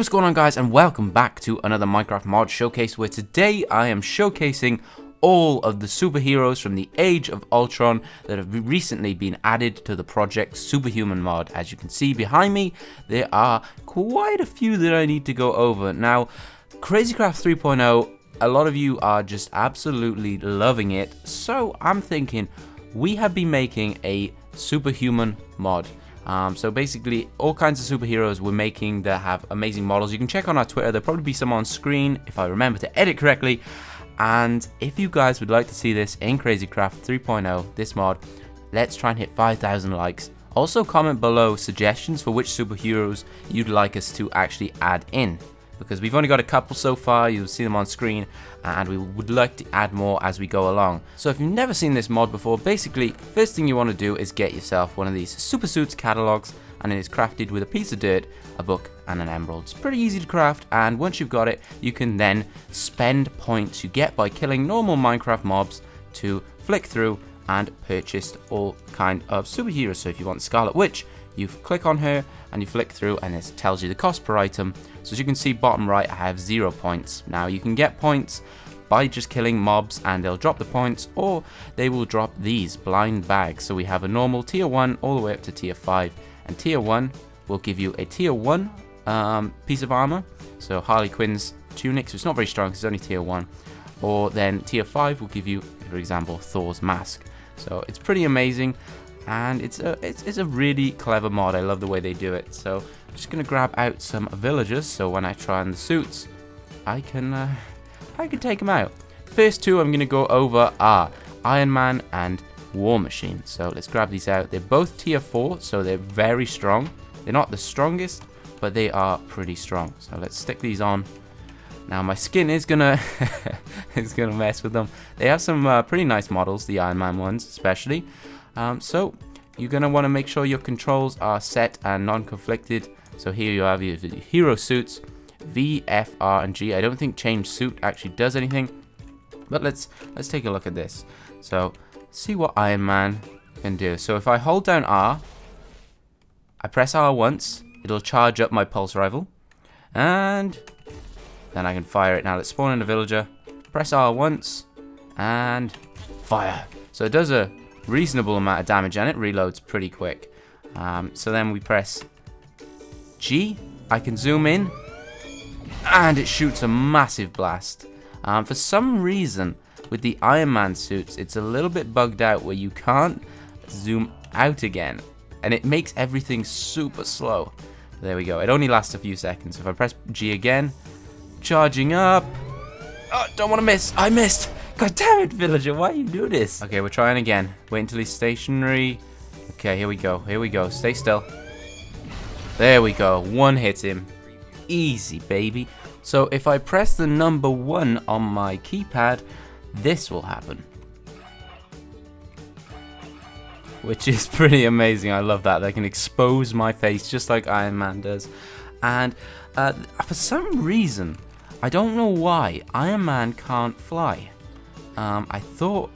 what's going on, guys, and welcome back to another Minecraft mod showcase, where today I am showcasing all of the superheroes from the Age of Ultron that have recently been added to the Project Superhuman mod. As you can see behind me, there are quite a few that I need to go over. Now, CrazyCraft 3.0, a lot of you are just absolutely loving it, so I'm thinking we have been making a superhuman mod. So basically, all kinds of superheroes we're making that have amazing models. You can check on our Twitter. There'll probably be some on screen if I remember to edit correctly. And if you guys would like to see this in CrazyCraft 3.0, this mod, let's try and hit 5,000 likes. Also, comment below suggestions for which superheroes you'd like us to actually add in, because we've only got a couple so far. You'll see them on screen, and we would like to add more as we go along. So if you've never seen this mod before, basically, first thing you want to do is get yourself one of these Super Suits catalogs, and it is crafted with a piece of dirt, a book, and an emerald. It's pretty easy to craft, and once you've got it, you can then spend points you get by killing normal Minecraft mobs to flick through and purchase all kind of superheroes. So if you want Scarlet Witch, you click on her and you flick through, and it tells you the cost per item. So as you can see, bottom right, I have 0 points. Now you can get points by just killing mobs and they'll drop the points, or they will drop these blind bags. So we have a normal tier 1 all the way up to tier 5, and tier 1 will give you a tier 1 piece of armor. So Harley Quinn's tunic, so it's not very strong, it's only tier 1. Or then tier 5 will give you, for example, Thor's mask. So it's pretty amazing. And it's a really clever mod. I love the way they do it. So I'm just gonna grab out some villagers, so when I try on the suits, I can take them out. First two I'm gonna go over are Iron Man and War Machine. So let's grab these out. They're both tier 4, so they're very strong. They're not the strongest, but they are pretty strong. So let's stick these on. Now my skin is gonna mess with them. They have some pretty nice models, the Iron Man ones especially. So you're going to want to make sure your controls are set and non-conflicted. So here you have your hero suits, V, F, R, and G. I don't think change suit actually does anything, but let's take a look at this. So see what Iron Man can do. So if I hold down R, I press R once, it'll charge up my pulse rifle, and then I can fire it. Now let's spawn in a villager, press R once, and fire. So it does a reasonable amount of damage, and it reloads pretty quick. So then we press G, I can zoom in, and it shoots a massive blast. For some reason with the Iron Man suits, it's a little bit bugged out where you can't zoom out again, and it makes everything super slow. There we go, it only lasts a few seconds. If I press G again, charging up. Oh, don't want to miss, I missed. God damn it, villager, why you do this? Okay, we're trying again. Wait until he's stationary. Okay, here we go, stay still. There we go, one hit him. Easy, baby. So if I press the number 1 on my keypad, this will happen. Which is pretty amazing, I love that. They can expose my face just like Iron Man does. And for some reason, I don't know why, Iron Man can't fly. I thought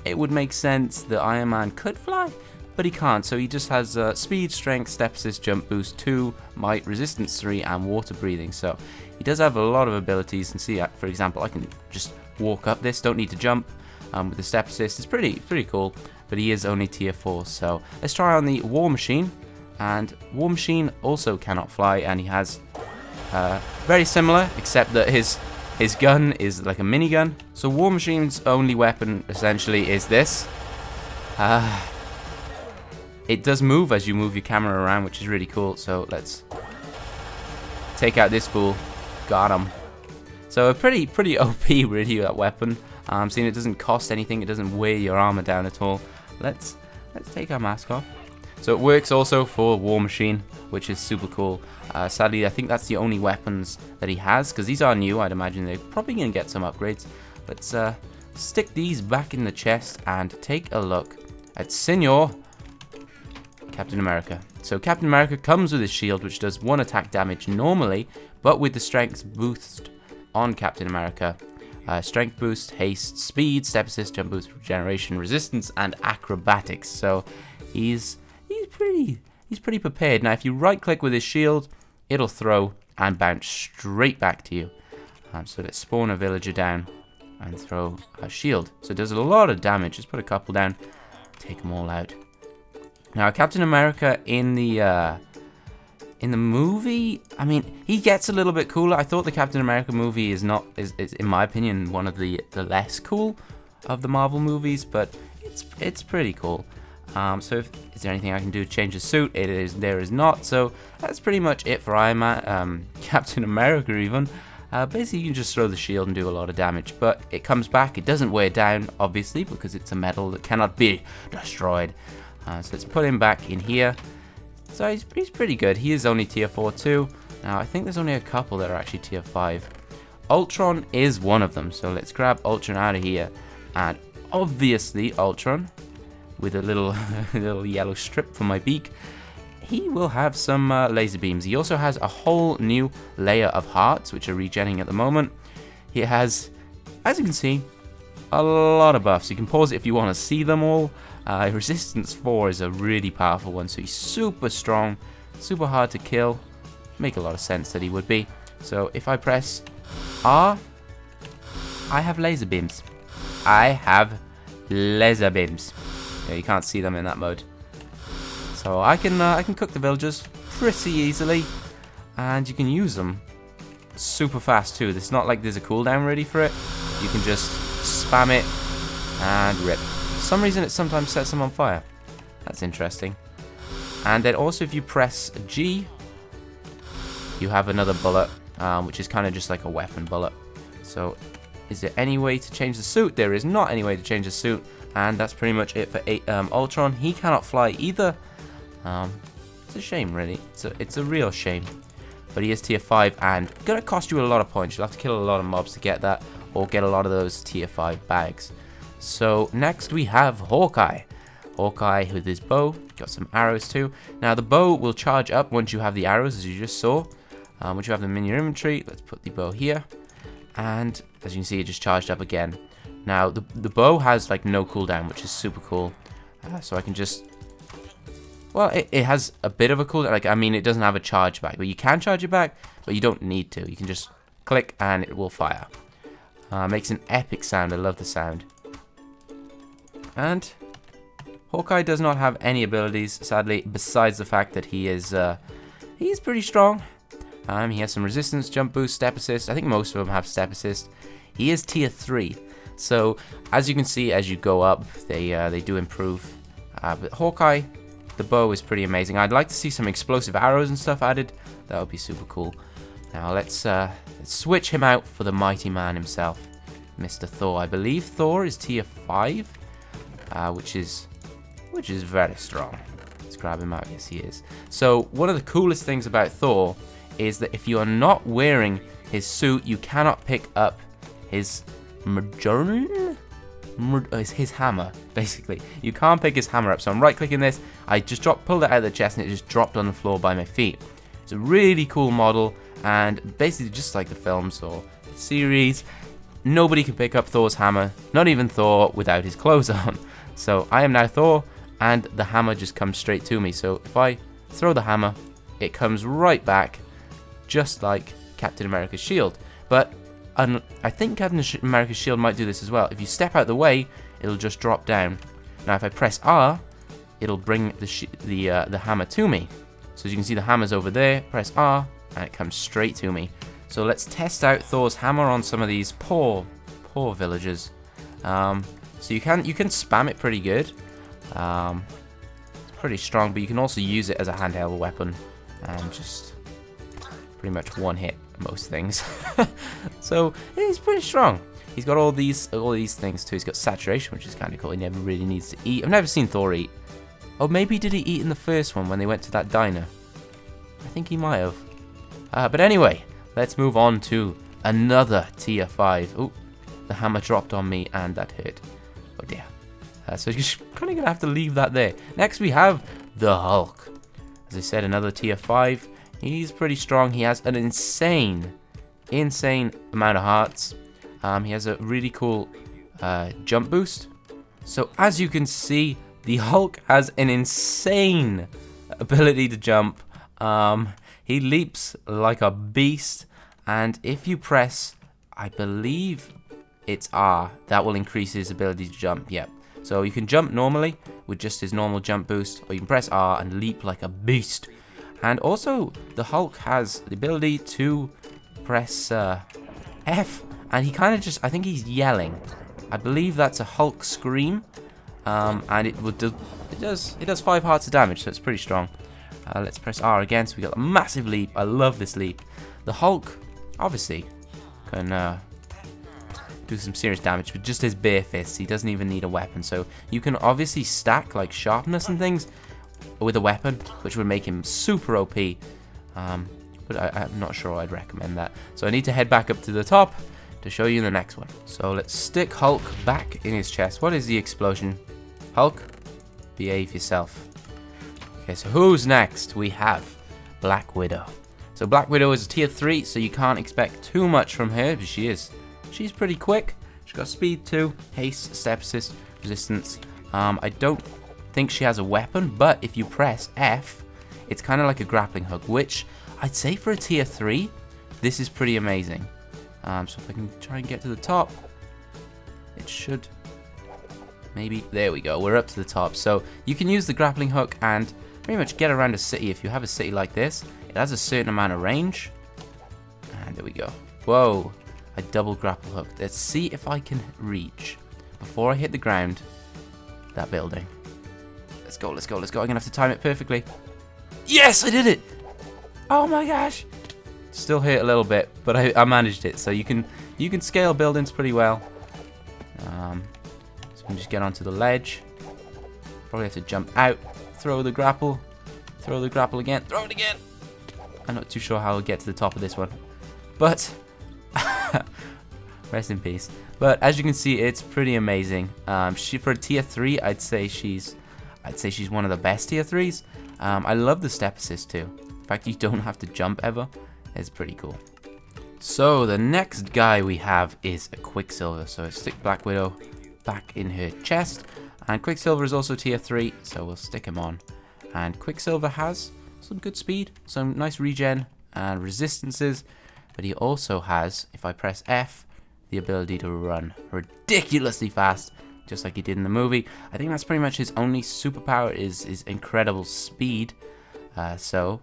it would make sense that Iron Man could fly, but he can't. So he just has speed, strength, step assist, jump boost 2, might, resistance 3, and water breathing. So he does have a lot of abilities. And see, for example, I can just walk up this, don't need to jump with the step assist. It's pretty cool, but he is only tier 4. So let's try on the War Machine. And War Machine also cannot fly, and he has very similar, except that his gun is like a minigun. So War Machine's only weapon essentially is this. It does move as you move your camera around, which is really cool. So let's take out this fool. Got him. So a pretty OP really, that weapon. Seeing it doesn't cost anything, it doesn't weigh your armor down at all. Let's take our mask off. So it works also for War Machine, which is super cool. Sadly, I think that's the only weapons that he has, because these are new. I'd imagine they're probably going to get some upgrades. Let's stick these back in the chest and take a look at Senor Captain America. So Captain America comes with his shield, which does 1 attack damage normally, but with the strength boost on Captain America. Strength boost, haste, speed, step assist, jump boost, regeneration, resistance, and acrobatics. So he's pretty prepared. Now if you right click with his shield, it'll throw and bounce straight back to you. So let's spawn a villager down and throw a shield. So it does a lot of damage. Just put a couple down, take them all out. Now Captain America in the movie, I mean, he gets a little bit cooler. I thought the Captain America movie is in my opinion one of the less cool of the Marvel movies, but it's pretty cool. So is there anything I can do to change the suit? There is not. So that's pretty much it for Iron Man, Captain America even. Basically you can just throw the shield and do a lot of damage, but it comes back. It doesn't wear down, obviously, because it's a metal that cannot be destroyed. So let's put him back in here. So he's pretty good. He is only tier 4 too. Now I think there's only a couple that are actually tier 5. Ultron is one of them. So let's grab Ultron out of here. And obviously Ultron, with a little little yellow strip for my beak, he will have some laser beams. He also has a whole new layer of hearts, which are regenerating at the moment. He has, as you can see, a lot of buffs. You can pause it if you want to see them all. Resistance 4 is a really powerful one, so he's super strong, super hard to kill. Make a lot of sense that he would be. So if I press R, I have laser beams. I have laser beams. Yeah, you can't see them in that mode. So I can cook the villagers pretty easily, and you can use them super fast too. It's not like there's a cooldown ready for it. You can just spam it and rip. For some reason it sometimes sets them on fire. That's interesting. And then also if you press G, you have another bullet, which is kind of just like a weapon bullet. So is there any way to change the suit? There is not any way to change the suit. And that's pretty much it for Ultron. He cannot fly either. It's a shame, really. It's a real shame. But he is tier 5 and gonna cost you a lot of points. You'll have to kill a lot of mobs to get that, or get a lot of those tier 5 bags. So next we have Hawkeye. Hawkeye with his bow. Got some arrows too. Now the bow will charge up once you have the arrows, as you just saw. Once you have them in your inventory, let's put the bow here. And as you can see, it just charged up again. Now the bow has like no cooldown, which is super cool. So I can just, well, it has a bit of a cooldown. Like, I mean, it doesn't have a charge back, but you can charge it back, but you don't need to. You can just click and it will fire. Makes an epic sound. I love the sound. And Hawkeye does not have any abilities, sadly, besides the fact that he's pretty strong. He has some resistance, jump boost, step assist. I think most of them have step assist. He is tier 3. So as you can see, as you go up, they do improve. But Hawkeye, the bow is pretty amazing. I'd like to see some explosive arrows and stuff added. That would be super cool. Now let's switch him out for the mighty man himself, Mr. Thor. I believe Thor is tier 5, which is very strong. Let's grab him out. Yes, he is. So one of the coolest things about Thor is that if you are not wearing his suit, you cannot pick up his his hammer, basically. You can't pick his hammer up. So I'm right clicking this. I just pulled it out of the chest and it just dropped on the floor by my feet. It's a really cool model, and basically just like the films or series, nobody can pick up Thor's hammer, not even Thor, without his clothes on. So I am now Thor, and the hammer just comes straight to me. So if I throw the hammer, it comes right back, just like Captain America's shield. But I think Captain America's shield might do this as well. If you step out the way, it'll just drop down. Now if I press R, it'll bring the hammer to me. So as you can see, the hammer's over there. Press R, and it comes straight to me. So let's test out Thor's hammer on some of these poor villagers. So you can spam it pretty good. It's pretty strong, but you can also use it as a handheld weapon and just pretty much one hit most things. So he's pretty strong. He's got all these things too. He's got saturation, which is kind of cool. He never really needs to eat. I've never seen Thor eat. Oh, maybe did he eat in the first one when they went to that diner? I think he might have. But anyway, let's move on to another tier 5. Oh, the hammer dropped on me and that hurt. Oh dear. So you're kind of going to have to leave that there. Next we have the Hulk. As I said, another tier 5. He's pretty strong. He has an insane amount of hearts. He has a really cool jump boost. So as you can see, the Hulk has an insane ability to jump. He leaps like a beast, and if you press, I believe it's R, that will increase his ability to jump. Yep. So you can jump normally with just his normal jump boost, or you can press R and leap like a beast. And also, the Hulk has the ability to press F, and he kind of just, I think he's yelling. I believe that's a Hulk scream, and it does 5 hearts of damage, so it's pretty strong. Let's press R again, so we got a massive leap. I love this leap. The Hulk, obviously, can do some serious damage with just his bare fists. He doesn't even need a weapon, so you can obviously stack like sharpness and things with a weapon, which would make him super OP. But I'm not sure I'd recommend that. So I need to head back up to the top to show you the next one. So let's stick Hulk back in his chest. What is the explosion? Hulk, behave yourself. Okay, so who's next? We have Black Widow. So Black Widow is a tier 3, so you can't expect too much from her, but she's pretty quick. She's got speed 2, haste, step assist, resistance. I don't think she has a weapon, but if you press F, it's kind of like a grappling hook, which I'd say for a tier 3, this is pretty amazing. So if I can try and get to the top, it should maybe, there we go, we're up to the top. So you can use the grappling hook and pretty much get around a city. If you have a city like this, it has a certain amount of range, and there we go. Whoa, a double grapple hook. Let's see if I can reach, before I hit the ground, that building. Let's go, let's go, let's go. I'm gonna have to time it perfectly. Yes, I did it! Oh my gosh! Still hurt a little bit, but I managed it. So you can scale buildings pretty well. So we can just get onto the ledge. Probably have to jump out, throw the grapple again, throw it again. I'm not too sure how I'll get to the top of this one, but rest in peace. But as you can see, it's pretty amazing. For a tier 3, I'd say she's one of the best tier 3s. I love the step assist too. In fact, you don't have to jump ever. It's pretty cool. So the next guy we have is a Quicksilver. So stick Black Widow back in her chest. And Quicksilver is also tier 3, so we'll stick him on. And Quicksilver has some good speed, some nice regen and resistances. But he also has, if I press F, the ability to run ridiculously fast, just like he did in the movie. I think that's pretty much his only superpower, is incredible speed. So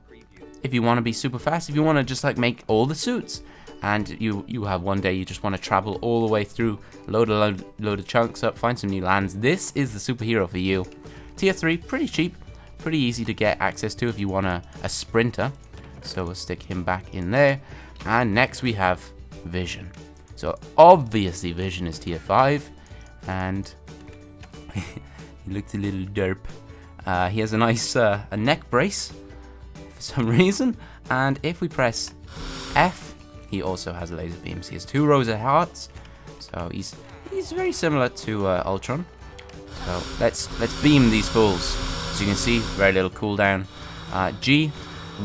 if you want to be super fast, if you want to just like make all the suits, and you have one day you just want to travel all the way through, load of chunks up, find some new lands, this is the superhero for you. Tier 3, pretty cheap, pretty easy to get access to if you want a sprinter. So we'll stick him back in there. And next we have Vision. So obviously Vision is tier 5, and he looks a little derp. He has a nice a neck brace for some reason, and if we press F, he also has laser beams. He has 2 rows of hearts, so he's very similar to Ultron. So let's beam these fools. As you can see, very little cooldown. G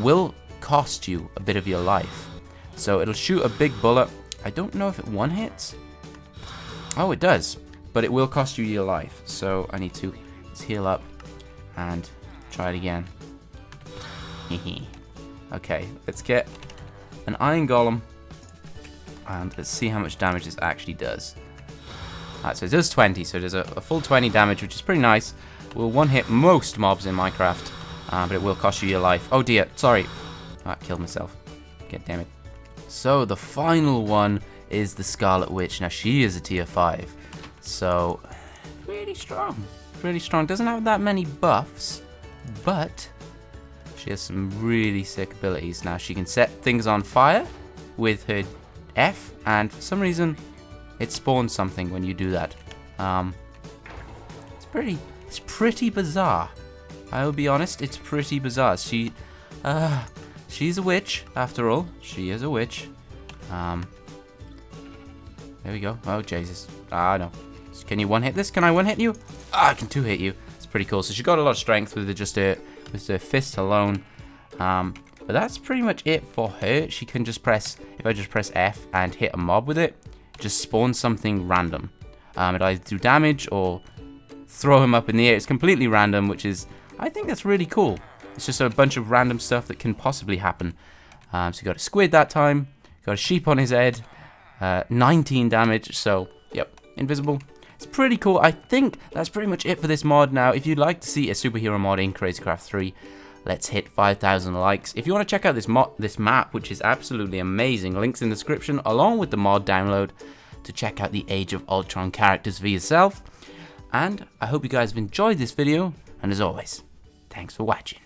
will cost you a bit of your life, so it'll shoot a big bullet. I don't know if it one hits. Oh, it does, but it will cost you your life. So I need to heal up and try it again. Okay, let's get an Iron Golem, and let's see how much damage this actually does. Alright, so it does 20, so there's a full 20 damage, which is pretty nice. Will one-hit most mobs in Minecraft, but it will cost you your life. Oh dear, sorry. I killed myself. God damn it. So the final one is the Scarlet Witch. Now she is a tier 5, so pretty strong. Pretty strong. Doesn't have that many buffs, but she has some really sick abilities. Now she can set things on fire with her F, and for some reason it spawns something when you do that. It's pretty bizarre. I will be honest, it's pretty bizarre. She's a witch after all. She is a witch. There we go. Oh Jesus. No. Can you one hit this? Can I one hit you? I can two hit you. It's pretty cool. So she got a lot of strength with just her fist alone. But that's pretty much it for her. She can just press, if I just press F and hit a mob with it, just spawn something random. It either do damage or throw him up in the air. It's completely random, which is, I think that's really cool. It's just a bunch of random stuff that can possibly happen. So you got a squid that time, got a sheep on his head, 19 damage, so, yep, invisible. It's pretty cool. I think that's pretty much it for this mod now. If you'd like to see a superhero mod in Crazycraft 3, let's hit 5,000 likes. If you want to check out this map, which is absolutely amazing, links in the description, along with the mod download to check out the Age of Ultron characters for yourself. And I hope you guys have enjoyed this video, and as always, thanks for watching.